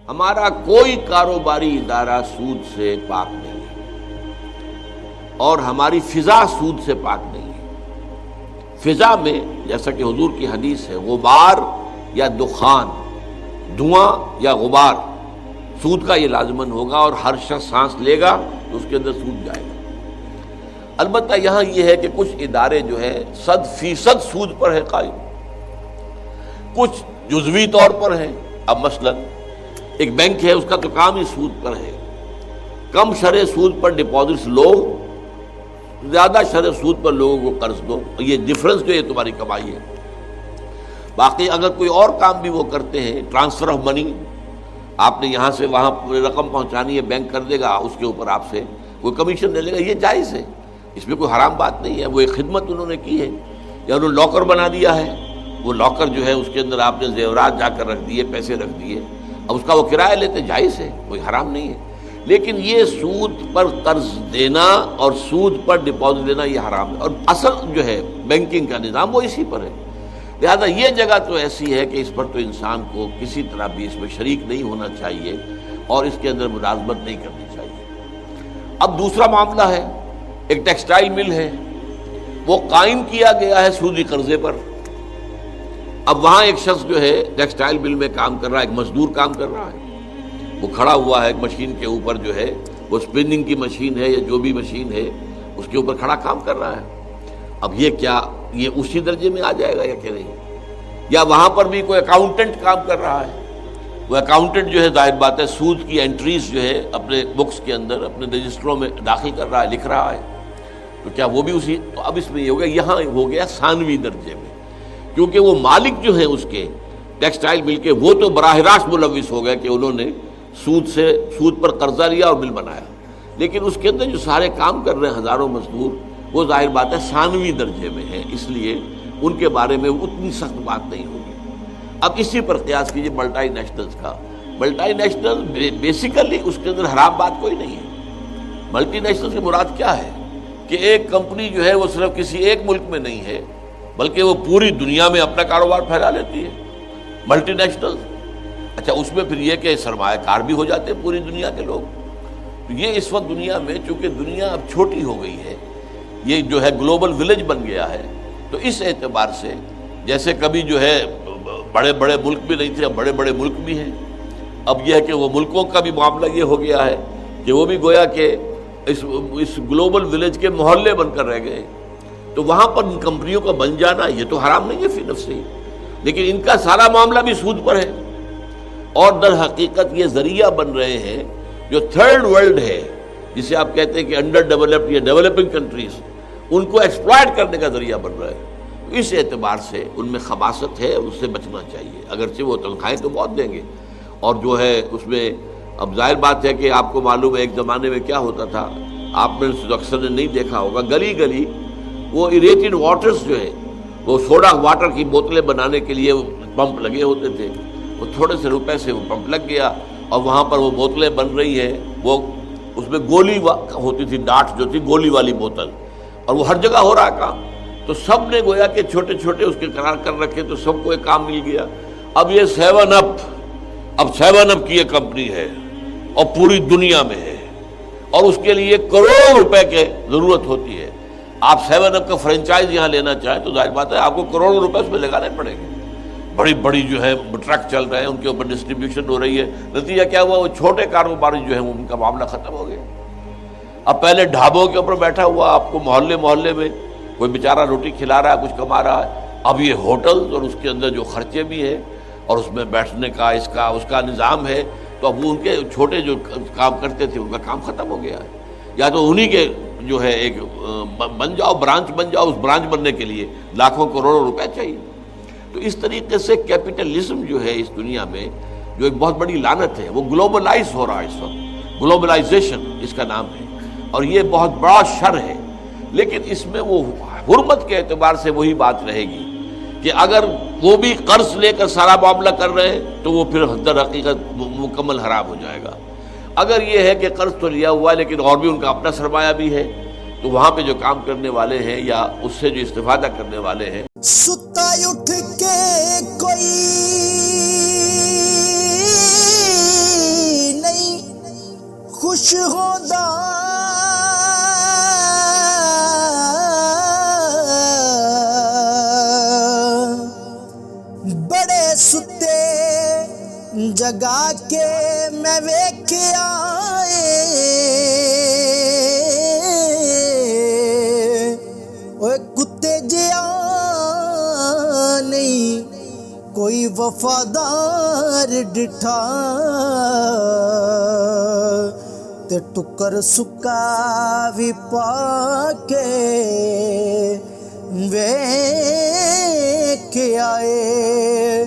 ہمارا کوئی کاروباری ادارہ سود سے پاک نہیں ہے اور ہماری فضا سود سے پاک نہیں ہے۔ فضا میں جیسا کہ حضور کی حدیث ہے، غبار یا دخان، دھواں یا غبار، سود کا یہ لازمن ہوگا، اور ہر شخص سانس لے گا تو اس کے اندر سود جائے گا۔ البتہ یہاں یہ ہے کہ کچھ ادارے جو ہے 100% سود پر ہے قائم، کچھ جزوی طور پر ہیں۔ اب مثلا ایک بینک ہے، اس کا تو کام ہی سود پر ہے، کم شرح سود پر ڈپازٹس لو، زیادہ شرح سود پر لوگوں کو قرض دو، یہ ڈفرنس جو ہے تمہاری کمائی ہے۔ باقی اگر کوئی اور کام بھی وہ کرتے ہیں، ٹرانسفر آف منی، آپ نے یہاں سے وہاں رقم پہنچانی ہے، بینک کر دے گا، اس کے اوپر آپ سے کوئی کمیشن لے لے گا، یہ جائز ہے، اس میں کوئی حرام بات نہیں ہے۔ وہ ایک خدمت انہوں نے کی ہے، یا انہوں نے لاکر بنا دیا ہے، وہ لاکر جو ہے اس کے اندر آپ نے زیورات جا کر رکھ دیے، پیسے رکھ دیے، اب اس کا وہ کرایہ لیتے، جائز ہے، کوئی حرام نہیں ہے۔ لیکن یہ سود پر قرض دینا اور سود پر ڈپازٹ دینا یہ حرام ہے، اور اصل جو ہے بینکنگ کا نظام وہ اسی پر ہے۔ لہذا یہ جگہ تو ایسی ہے کہ اس پر تو انسان کو کسی طرح بھی اس میں شریک نہیں ہونا چاہیے اور اس کے اندر ملازمت نہیں کرنی چاہیے۔ اب دوسرا معاملہ ہے، ایک ٹیکسٹائل مل ہے، وہ قائم کیا گیا ہے سودی قرضے پر۔ اب وہاں ایک شخص جو ہے ٹیکسٹائل مل میں کام کر رہا ہے، ایک مزدور کام کر رہا ہے، وہ کھڑا ہوا ہے ایک مشین کے اوپر، جو ہے وہ اسپننگ کی مشین ہے یا جو بھی مشین ہے اس کے اوپر کھڑا کام کر رہا ہے۔ اب یہ کیا یہ اسی درجے میں آ جائے گا یا کہ نہیں؟ یا وہاں پر بھی کوئی اکاؤنٹنٹ کام کر رہا ہے، وہ اکاؤنٹنٹ جو ہے ظاہر بات ہے سود کی انٹریز جو ہے اپنے بکس کے اندر اپنے رجسٹروں میں داخل کر رہا ہے، لکھ رہا ہے، تو کیا وہ بھی اسی؟ تو اب اس میں یہ ہو گیا، یہاں ہو گیا ثانوی درجے میں، کیونکہ وہ مالک جو ہیں اس کے ٹیکسٹائل مل کے، وہ تو براہ راست ملوث ہو گئے کہ انہوں نے سود پر قرضہ لیا اور مل بنایا، لیکن اس کے اندر جو سارے کام کر رہے ہیں ہزاروں مزدور، وہ ظاہر بات ہے ثانوی درجے میں ہیں، اس لیے ان کے بارے میں اتنی سخت بات نہیں ہوگی۔ اب اسی پر قیاس کیجئے ملٹی نیشنلز کا۔ ملٹی نیشنل بیسیکلی اس کے اندر حرام بات کوئی نہیں ہے۔ ملٹی نیشنل سے مراد کیا ہے کہ ایک کمپنی جو ہے وہ صرف کسی ایک ملک میں نہیں ہے، بلکہ وہ پوری دنیا میں اپنا کاروبار پھیلا لیتی ہے ملٹی نیشنل۔ اچھا، اس میں پھر یہ کہ سرمایہ کار بھی ہو جاتے ہیں پوری دنیا کے لوگ۔ تو یہ اس وقت دنیا میں چونکہ دنیا اب چھوٹی ہو گئی ہے، یہ جو ہے گلوبل ولیج بن گیا ہے، تو اس اعتبار سے جیسے کبھی جو ہے بڑے بڑے ملک بھی نہیں تھے، اب بڑے بڑے ملک بھی ہیں۔ اب یہ ہے کہ وہ ملکوں کا بھی معاملہ یہ ہو گیا ہے کہ وہ بھی گویا کہ اس گلوبل ولیج کے محلے بن کر رہ گئے، تو وہاں پر ان کمپنیوں کا بن جانا یہ تو حرام نہیں ہے فی نفسہ ہی، لیکن ان کا سارا معاملہ بھی سود پر ہے، اور در حقیقت یہ ذریعہ بن رہے ہیں جو تھرڈ ورلڈ ہے، جسے آپ کہتے ہیں کہ انڈر ڈیولپڈ یا ڈیولپنگ کنٹریز، ان کو ایکسپلائٹ کرنے کا ذریعہ بن رہا ہے۔ اس اعتبار سے ان میں خباثت ہے، اس سے بچنا چاہیے، اگرچہ وہ تنخواہیں تو بہت دیں گے، اور جو ہے اس میں اب ظاہر بات ہے کہ آپ کو معلوم ہے ایک زمانے میں کیا ہوتا تھا، آپ نے اکثر نے نہیں دیکھا ہوگا، گلی گلی وہ ایریٹڈ واٹرز جو ہے، وہ سوڈا واٹر کی بوتلیں بنانے کے لیے پمپ لگے ہوتے تھے، وہ تھوڑے سے روپے سے وہ پمپ لگ گیا اور وہاں پر وہ بوتلیں بن رہی ہیں، وہ اس میں گولی ہوتی تھی، ڈاٹ جو تھی گولی والی بوتل، اور وہ ہر جگہ ہو رہا کام، تو سب نے گویا کہ چھوٹے چھوٹے اس کے قرار کر رکھے، تو سب کو ایک کام مل گیا۔ اب یہ 7 اپ کی یہ کمپنی ہے اور پوری دنیا میں ہے، اور اس کے لیے کروڑوں روپے کی ضرورت ہوتی ہے۔ آپ 7 اپ کا فرنچائز یہاں لینا چاہیں تو ظاہر بات ہے آپ کو کروڑوں روپے اس میں لگانے پڑیں گے، بڑی بڑی جو ہے ٹرک چل رہے ہیں، ان کے اوپر ڈسٹریبیوشن ہو رہی ہے، نتیجہ کیا ہوا، وہ چھوٹے کاروباری جو ہیں ان کا معاملہ ختم ہو گیا۔ اب پہلے ڈھابوں کے اوپر بیٹھا ہوا آپ کو محلے میں کوئی بیچارہ روٹی کھلا رہا ہے، کچھ کما رہا ہے، اب یہ ہوٹل اور اس کے اندر جو خرچے بھی ہیں اور اس میں بیٹھنے کا اس کا نظام ہے، تو اب وہ ان کے چھوٹے جو کام کرتے تھے ان کا کام ختم ہو گیا ہے، یا تو انہی کے جو ہے ایک بن جاؤ، برانچ بن جاؤ، اس برانچ بننے کے لیے لاکھوں کروڑوں روپے چاہیے۔ تو اس طریقے سے کیپٹلزم جو ہے اس دنیا میں جو ایک بہت بڑی لعنت ہے، وہ گلوبلائز ہو رہا ہے اس وقت، گلوبلائزیشن اس کا نام ہے، اور یہ بہت بڑا شر ہے۔ لیکن اس میں وہ حرمت کے اعتبار سے وہی بات رہے گی کہ اگر وہ بھی قرض لے کر سارا معاملہ کر رہے ہیں تو وہ پھر در حقیقت مکمل حرام ہو جائے گا۔ اگر یہ ہے کہ قرض تو لیا ہوا ہے لیکن اور بھی ان کا اپنا سرمایہ بھی ہے، تو وہاں پہ جو کام کرنے والے ہیں یا اس سے جو استفادہ کرنے والے ہیں، ستا اٹھ کے کوئی خوش ہوندا بڑے ستے جگا کے میں ویکھیا اوے کتے جیا نہیں کوئی وفادار ڈٹھا تے ٹکر سکا بھی پا کے ویکھ آئے